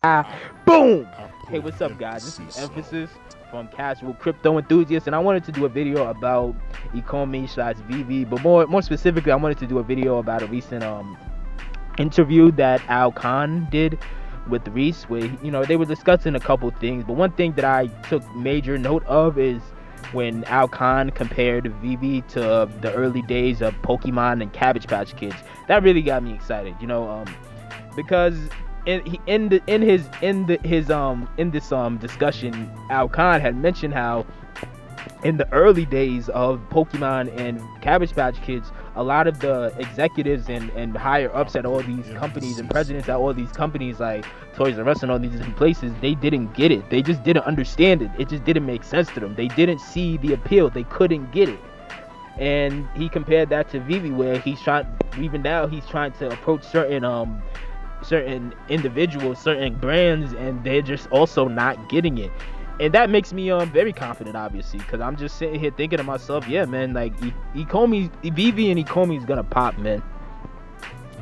Boom! Hey, what's up, guys? This is Emphasis from Casual Crypto Enthusiasts, and I wanted to do a video about Ecomi slash VEVE, but more specifically, I wanted to do a video about a recent interview that Kahn did with Rhys, where they were discussing a couple things. But one thing that I took major note of is when Kahn compared VEVE to the early days of Pokemon and Cabbage Patch Kids. That really got me excited, because in this discussion, Kahn had mentioned how in the early days of Pokemon and Cabbage Patch Kids, a lot of the executives and higher ups at all these companies and presidents at all these companies like Toys R Us and all these different places, they didn't get it. They just didn't understand it. It just didn't make sense to them. They didn't see the appeal. They couldn't get it. And he compared that to VEVE, where he's trying to approach certain individuals, certain brands, and they're just also not getting it. And that makes me very confident, obviously, because I'm just sitting here thinking to myself, yeah, man, like VEVE and Ecomi is gonna pop, man.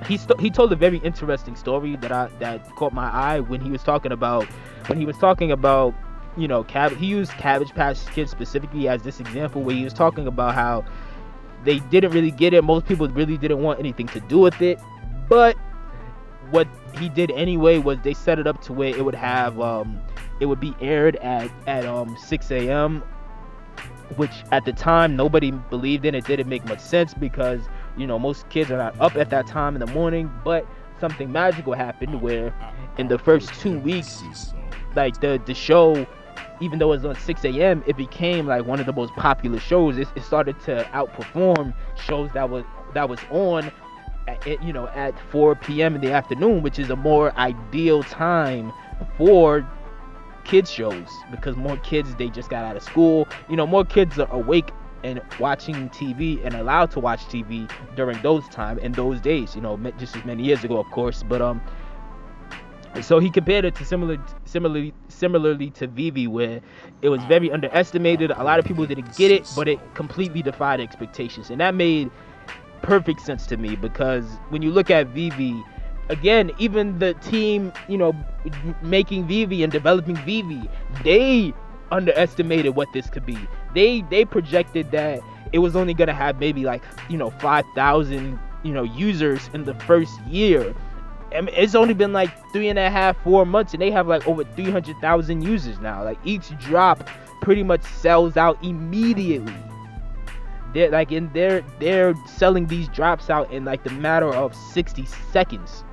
He told a very interesting story that caught my eye when he was talking about he used Cabbage Patch Kids specifically as this example, where he was talking about how they didn't really get it. Most people really didn't want anything to do with it, but what he did anyway was they set it up to where it would be aired at 6 a.m., which at the time nobody believed in. It didn't make much sense because most kids are not up at that time in the morning. But something magical happened where in the first 2 weeks, like the show, even though it was on 6 a.m., it became like one of the most popular shows. It started to outperform shows that was on at 4 p.m. in the afternoon, which is a more ideal time for kids shows, because more kids, they just got out of school. More kids are awake and watching TV and allowed to watch TV during those time and those days, just as many years ago, of course. But so he compared it to similarly to VEVE, where it was very underestimated. A lot of people didn't get it, but it completely defied expectations, and that made perfect sense to me, because when you look at VEVE, again, even the team, making VEVE and developing VEVE, they underestimated what this could be. They projected that it was only gonna have maybe 5,000 users in the first year. I mean, it's only been 3.5-4 months, and they have over 300,000 users now. Each drop pretty much sells out immediately. They're selling these drops out in the matter of 60 seconds.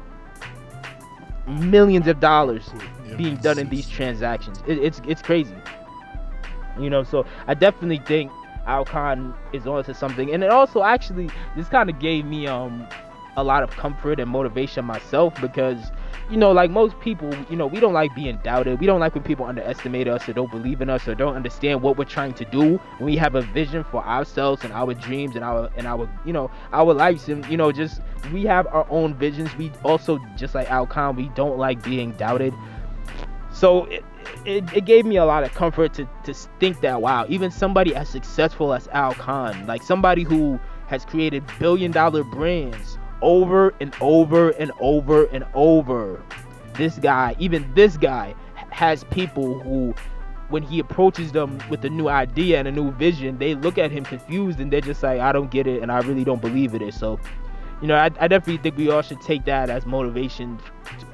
Millions of dollars being done in these transactions. It's crazy. So I definitely think Kahn is onto something. And it also, actually, this kind of gave me a lot of comfort and motivation myself, because like most people, we don't like being doubted. We don't like when people underestimate us or don't believe in us or don't understand what we're trying to do. When we have a vision for ourselves and our dreams and our our lives, and just we have our own visions. We also, just like Kahn, we don't like being doubted. So it gave me a lot of comfort to think that, wow, even somebody as successful as Kahn, like somebody who has created billion-dollar brands over and over and over and over, this guy has people who, when he approaches them with a new idea and a new vision, they look at him confused and they're just like, I don't get it and I really don't believe in it. So I definitely think we all should take that as motivation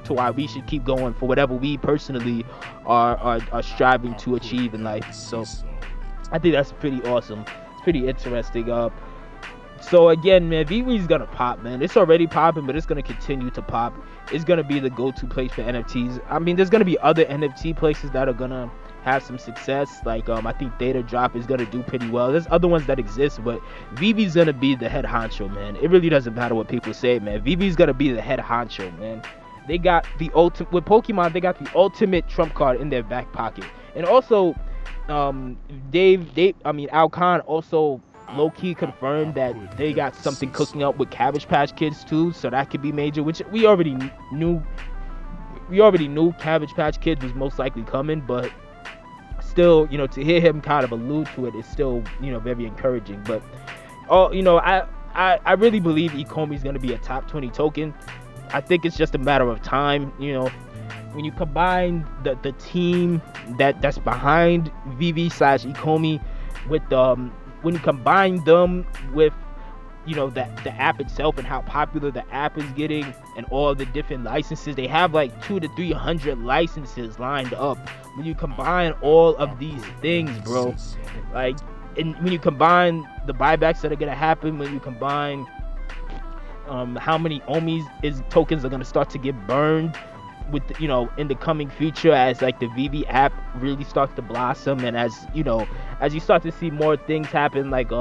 to why we should keep going for whatever we personally are striving to achieve in life. So I think that's pretty awesome. It's pretty interesting. So again, man, VEVE's gonna pop, man. It's already popping, but it's gonna continue to pop. It's gonna be the go-to place for NFTs. I mean, there's gonna be other NFT places that are gonna have some success. I think Data Drop is gonna do pretty well. There's other ones that exist, but VEVE's gonna be the head honcho, man. It really doesn't matter what people say, man. VEVE's gonna be the head honcho, man. They got the ultimate with Pokemon. They got the ultimate trump card in their back pocket, and also, Kahn also low-key confirmed that they got something cooking up with Cabbage Patch Kids too, so that could be major, which we already knew. Cabbage Patch Kids was most likely coming, but still, to hear him kind of allude to it is still, very encouraging. But I really believe Ecomi is going to be a top 20 token. I think it's just a matter of time. When you combine the team that's behind VEVE slash Ecomi with when you combine them with the app itself and how popular the app is getting and all the different licenses. They have like 200 to 300 licenses lined up. When you combine all of these things, bro, like, and when you combine the buybacks that are gonna happen, when you combine how many OMIs tokens are gonna start to get burned with in the coming future, as like the VEVE app really starts to blossom, and as you start to see more things happen, like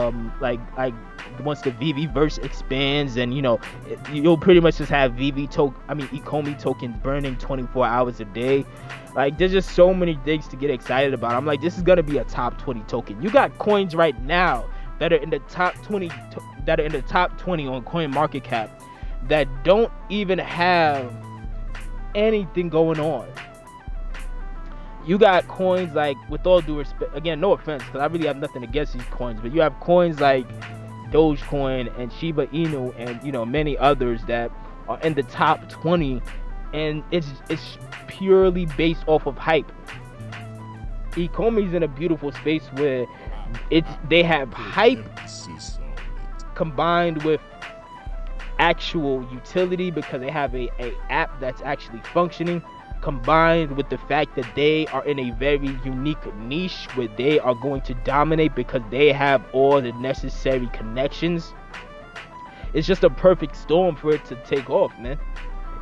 once the VEVE verse expands, and you'll pretty much just have Ecomi tokens burning 24 hours a day. Like, there's just so many things to get excited about. I'm like, this is gonna be a top 20 token. You got coins right now that are in the top 20 on CoinMarketCap that don't even have anything going on. You got coins like, with all due respect, again, no offense, because I really have nothing against these coins, but you have coins like Dogecoin and Shiba Inu and many others that are in the top 20, and it's purely based off of hype. Ecomi's in a beautiful space where they have hype combined with actual utility, because they have a app that's actually functioning, combined with the fact that they are in a very unique niche where they are going to dominate because they have all the necessary connections. It's just a perfect storm for it to take off, man.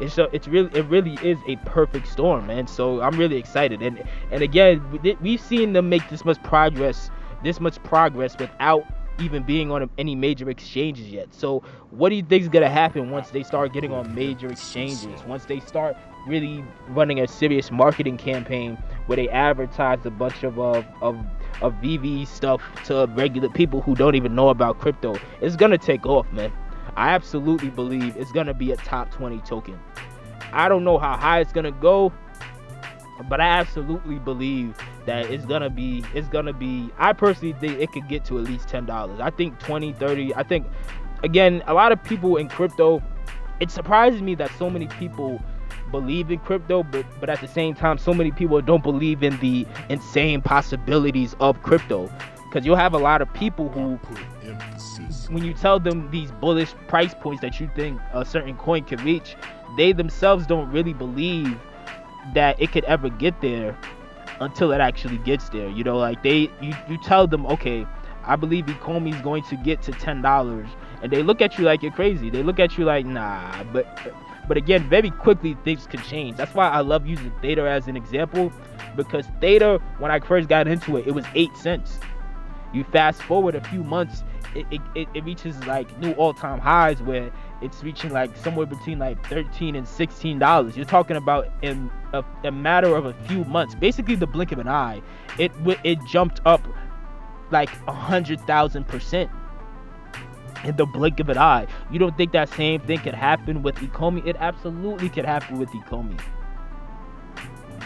It really is a perfect storm, man. So I'm really excited, and again, we've seen them make this much progress without even being on any major exchanges yet. So what do you think is gonna happen once they start getting on major exchanges? Once they start really running a serious marketing campaign where they advertise a bunch of VEVE stuff to regular people who don't even know about crypto, it's gonna take off, man. I absolutely believe it's gonna be a top 20 token. I don't know how high it's gonna go, but I absolutely believe that it's gonna be I personally think it could get to at least $10. I think 20, 30. I think, again, a lot of people in crypto, it surprises me that so many people believe in crypto, but at the same time, so many people don't believe in the insane possibilities of crypto. Because you'll have a lot of people who, when you tell them these bullish price points that you think a certain coin can reach, they themselves don't really believe that it could ever get there until it actually gets there. Like, you tell them, okay, I believe Ecomi is going to get to $10, and they look at you like you're crazy. They look at you like, nah. But again, very quickly things can change. That's why I love using Theta as an example, because Theta, when I first got into it, it was 8 cents. You fast forward a few months, it reaches like new all-time highs where it's reaching like somewhere between like $13 and $16. You're talking about in a matter of a few months, basically the blink of an eye, it jumped up like 100,000% in the blink of an eye. You don't think that same thing could happen with Ecomi? It absolutely could happen with Ecomi.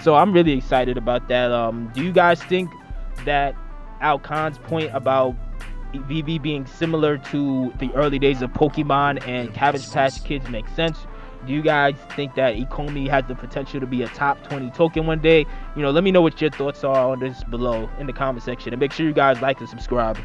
So I'm really excited about that. Do you guys think that Kahn's point about VEVE being similar to the early days of Pokemon and Cabbage Patch Kids makes sense? Do you guys think that Ecomi has the potential to be a top 20 token one day? Let me know what your thoughts are on this below in the comment section, and make sure you guys like and subscribe.